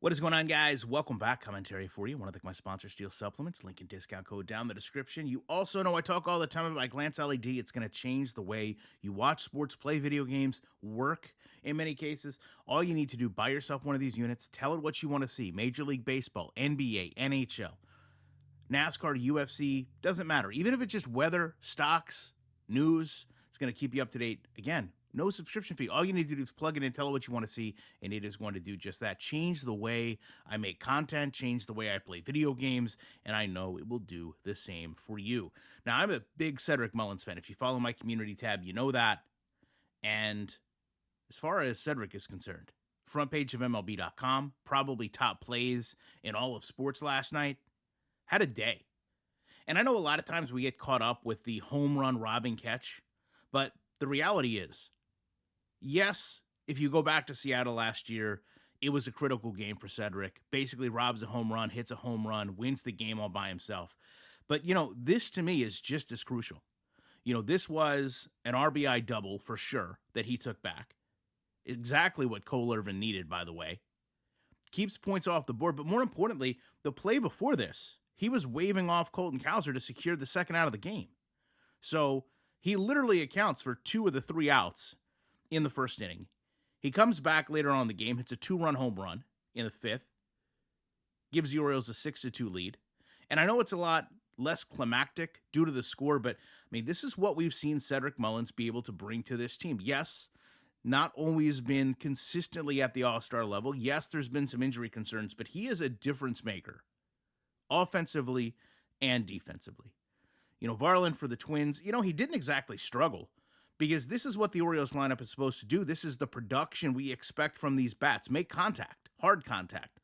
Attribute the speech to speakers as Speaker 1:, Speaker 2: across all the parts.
Speaker 1: What is going on, guys? Welcome back. Commentary for you. Want to thank my sponsor, Steel Supplements. Link and discount code down in the description. You also know I talk all the time about my Glance LED. It's going to change the way you watch sports, play video games, work in many cases. All you need to do, buy yourself one of these units. Tell it what you want to see. Major League Baseball, NBA, NHL, NASCAR, UFC, doesn't matter. Even if it's just weather, stocks, news, it's going to keep you up to date. Again, no subscription fee. All you need to do is plug it in, tell it what you want to see, and it is going to do just that. Change the way I make content, change the way I play video games, and I know it will do the same for you. Now, I'm a big Cedric Mullins fan. If you follow my community tab, you know that. And as far as Cedric is concerned, front page of MLB.com, probably top plays in all of sports last night, had a day. And I know a lot of times we get caught up with the home run robbing catch, but the reality is, yes, if you go back to Seattle last year, it was a critical game for Cedric. Basically robs a home run, hits a home run, wins the game all by himself. But, this to me is just as crucial. This was an RBI double for sure that he took back. Exactly what Cole Irvin needed, by the way. Keeps points off the board, but more importantly, the play before this, he was waving off Colton Cowser to secure the second out of the game. So he literally accounts for 2 of the 3 outs in the first inning. He comes back later on in the game, hits a 2-run home run in the 5th, gives the Orioles a 6-2 lead. And I know it's a lot less climactic due to the score, but this is what we've seen Cedric Mullins be able to bring to this team. Yes, not always been consistently at the all-star level. Yes, there's been some injury concerns, but he is a difference maker, offensively and defensively. Varland for the Twins, he didn't exactly struggle because this is what the Orioles lineup is supposed to do. This is the production we expect from these bats. Make contact, hard contact,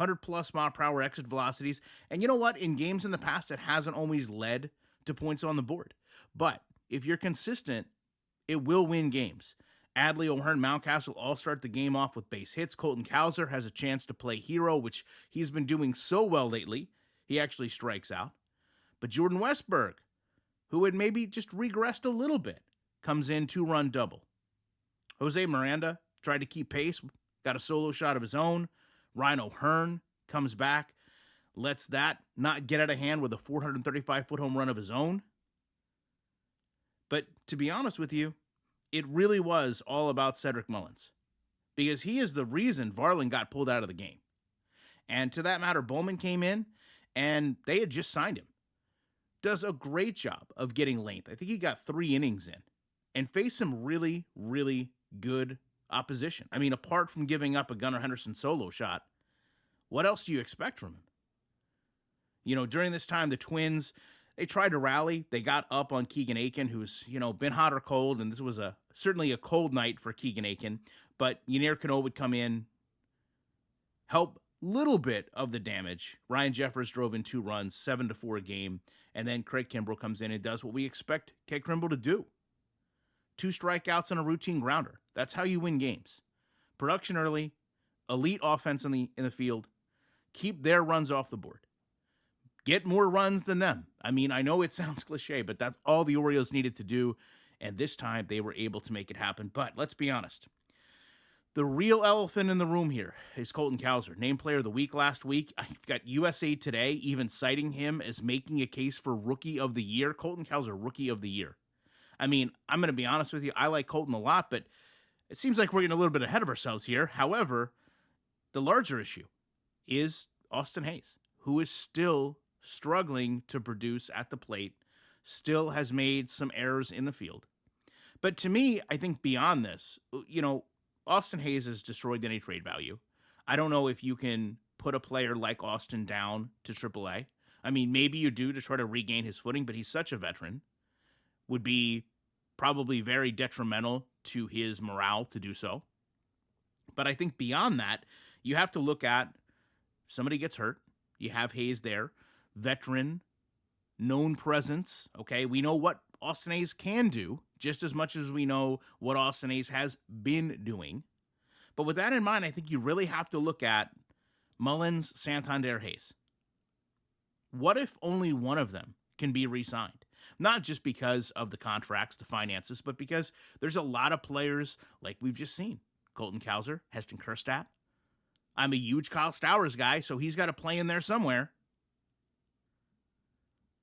Speaker 1: 100-plus mile-per-hour exit velocities. And you know what? In games in the past, it hasn't always led to points on the board. But if you're consistent, it will win games. Adley, O'Hearn, Mountcastle all start the game off with base hits. Colton Cowser has a chance to play hero, which he's been doing so well lately. He actually strikes out. But Jordan Westberg, who had maybe just regressed a little bit, comes in 2-run double. Jose Miranda tried to keep pace, got a solo shot of his own. Ryan O'Hearn comes back, lets that not get out of hand with a 435-foot home run of his own. But to be honest with you, it really was all about Cedric Mullins because he is the reason Varland got pulled out of the game. And to that matter, Bowman came in and they had just signed him. Does a great job of getting length. I think he got 3 innings in and faced some really, really good opposition. Apart from giving up a Gunnar Henderson solo shot, what else do you expect from him? During this time, the Twins, they tried to rally. They got up on Keegan Aiken, who's, been hot or cold, and this was certainly a cold night for Keegan Aiken. But Yennier Cano would come in, help little bit of the damage. Ryan Jeffers drove in 2 runs, 7-4 game, and then Craig Kimbrell comes in and does what we expect Craig Kimbrell to do. 2 strikeouts and a routine grounder. That's how you win games. Production early, elite offense in the field, keep their runs off the board. Get more runs than them. I know it sounds cliche, but that's all the Orioles needed to do, and this time they were able to make it happen. But let's be honest. The real elephant in the room here is Colton Cowser, named player of the week last week. I've got USA Today even citing him as making a case for Rookie of the Year. Colton Cowser, Rookie of the Year. I'm going to be honest with you. I like Colton a lot, but it seems like we're getting a little bit ahead of ourselves here. However, the larger issue is Austin Hayes, who is still struggling to produce at the plate, still has made some errors in the field. But to me, I think beyond this, Austin Hayes has destroyed any trade value. I don't know if you can put a player like Austin down to AAA. Maybe you do to try to regain his footing, but he's such a veteran. Would be probably very detrimental to his morale to do so. But I think beyond that, you have to look at if somebody gets hurt, you have Hayes there, veteran, known presence. Okay, we know what Austin Hayes can do just as much as we know what Austin Hayes has been doing. But with that in mind, I think you really have to look at Mullins, Santander, Hayes. What if only one of them can be re-signed? Not just because of the contracts, the finances, but because there's a lot of players like we've just seen. Colton Cowser, Heston Kjerstad, I'm a huge Kyle Stowers guy, so he's got to play in there somewhere.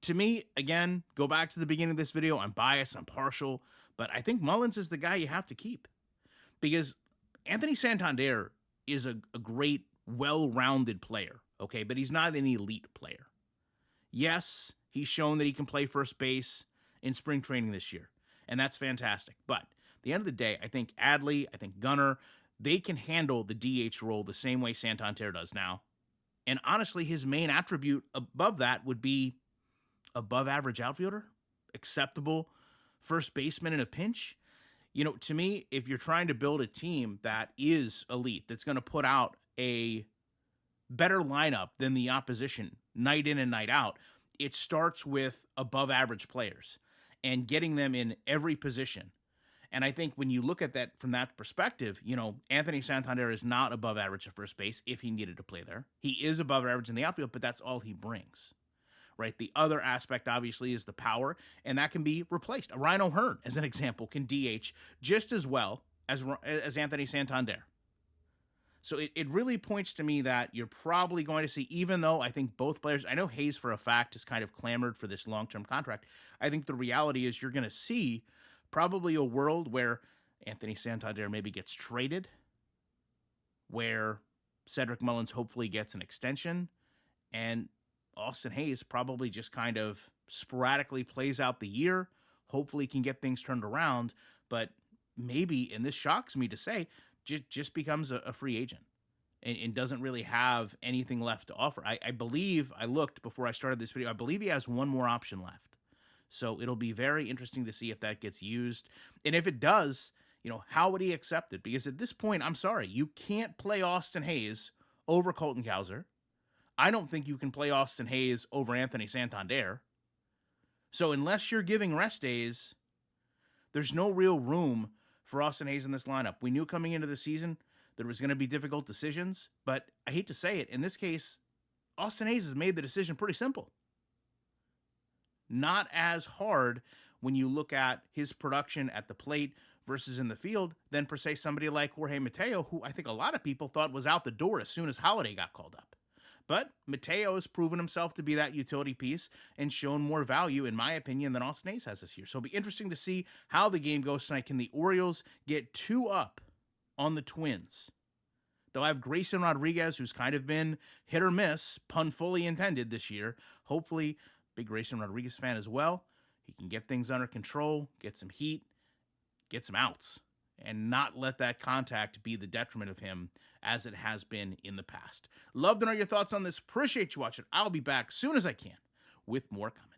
Speaker 1: To me, again, go back to the beginning of this video. I'm biased, I'm partial, but I think Mullins is the guy you have to keep because Anthony Santander is a great, well-rounded player, okay, but he's not an elite player. Yes, he's shown that he can play first base in spring training this year, and that's fantastic. But at the end of the day, I think Adley, I think Gunnar, they can handle the DH role the same way Santander does now. And honestly, his main attribute above that would be above average outfielder, acceptable first baseman in a pinch. You know, to me, if you're trying to build a team that is elite, that's going to put out a better lineup than the opposition night in and night out, it starts with above average players and getting them in every position. And I think when you look at that from that perspective, you know, Anthony Santander is not above average at first base if he needed to play there. He is above average in the outfield, but that's all he brings. Right. The other aspect, obviously, is the power, and that can be replaced. Ryan O'Hearn, as an example, can DH just as well as Anthony Santander. So it really points to me that you're probably going to see, even though I think both players, I know Hayes for a fact has kind of clamored for this long-term contract. I think the reality is you're going to see probably a world where Anthony Santander maybe gets traded, where Cedric Mullins hopefully gets an extension, and Austin Hayes probably just kind of sporadically plays out the year, hopefully can get things turned around, but maybe, and this shocks me to say, just becomes a free agent and doesn't really have anything left to offer. I believe, I looked before I started this video, I believe he has one more option left. So it'll be very interesting to see if that gets used. And if it does, you know, how would he accept it? Because at this point, I'm sorry, you can't play Austin Hayes over Colton Cowser. I don't think you can play Austin Hayes over Anthony Santander. So unless you're giving rest days, there's no real room for Austin Hayes in this lineup. We knew coming into the season there was going to be difficult decisions, but I hate to say it, in this case, Austin Hayes has made the decision pretty simple. Not as hard when you look at his production at the plate versus in the field than per se somebody like Jorge Mateo, who I think a lot of people thought was out the door as soon as Holiday got called up. But Mateo has proven himself to be that utility piece and shown more value, in my opinion, than Austin Hayes has this year. So it'll be interesting to see how the game goes tonight. Can the Orioles get 2 up on the Twins? They'll have Grayson Rodriguez, who's kind of been hit or miss, pun fully intended this year. Hopefully, big Grayson Rodriguez fan as well. He can get things under control, get some heat, get some outs, and not let that contact be the detriment of him as it has been in the past. Love to know your thoughts on this. Appreciate you watching. I'll be back as soon as I can with more content.